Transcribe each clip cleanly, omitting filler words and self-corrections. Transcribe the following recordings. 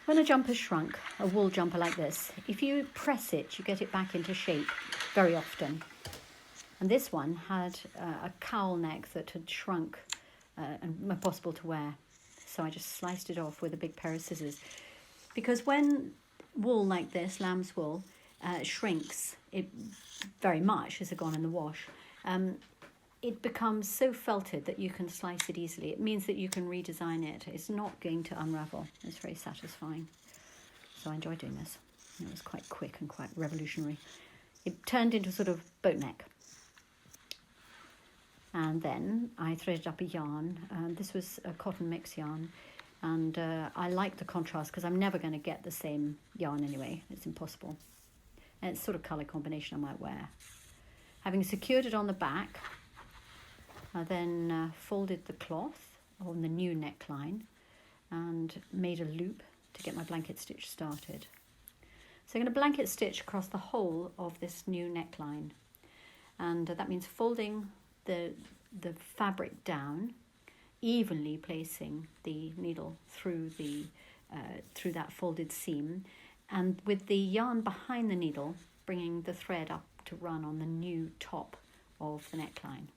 When a jumper's shrunk, a wool jumper like this, if you press it, you get it back into shape very often. And this one had a cowl neck that had shrunk and impossible to wear. So I just sliced it off with a big pair of scissors. Because when wool like this, lamb's wool, shrinks it very much as it's gone in the wash, it becomes so felted that you can slice it easily. It means that you can redesign it. It's not going to unravel. It's very satisfying. So I enjoy doing this. It was quite quick and quite revolutionary. It turned into a sort of boat neck. And then I threaded up a yarn. This was a cotton mix yarn. And I like the contrast because I'm never going to get the same yarn anyway. It's impossible. And it's sort of colour combination I might wear. Having secured it on the back, I then folded the cloth on the new neckline and made a loop to get my blanket stitch started. So I'm going to blanket stitch across the whole of this new neckline. And that means folding the fabric down, evenly placing the needle through that folded seam, and with the yarn behind the needle, bringing the thread up to run on the new top of the neckline.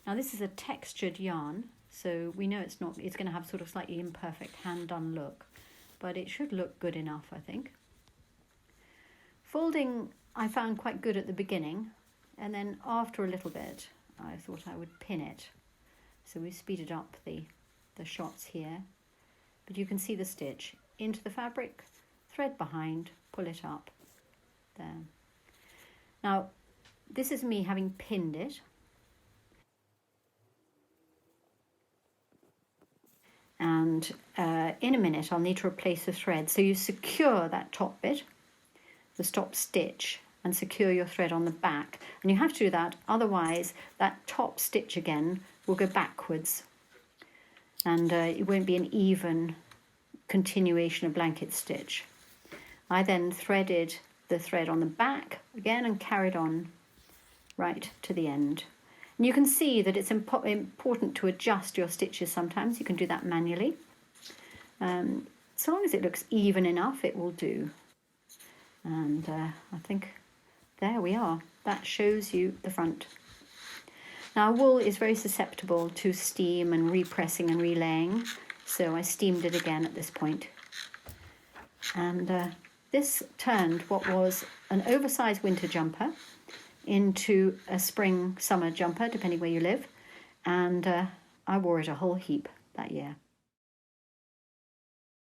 Now this is a textured yarn, so we know it's going to have sort of slightly imperfect hand-done look, but it should look good enough, I think. Folding I found quite good at the beginning, and then after a little bit I thought I would pin it. So we speeded up the shots here, but you can see the stitch into the fabric, thread behind, pull it up, there. Now this is me having pinned it. And in a minute I'll need to replace the thread. So you secure that top bit, the stop stitch, and secure your thread on the back. And you have to do that, otherwise that top stitch again will go backwards. And it won't be an even continuation of blanket stitch. I then threaded the thread on the back again and carried on right to the end. And you can see that it's important to adjust your stitches sometimes. You can do that manually. So long as it looks even enough, it will do. And I think there we are. That shows you the front. Now wool is very susceptible to steam and repressing and relaying, so I steamed it again at this point. And this turned what was an oversized winter jumper into a spring-summer jumper, depending where you live, and I wore it a whole heap that year.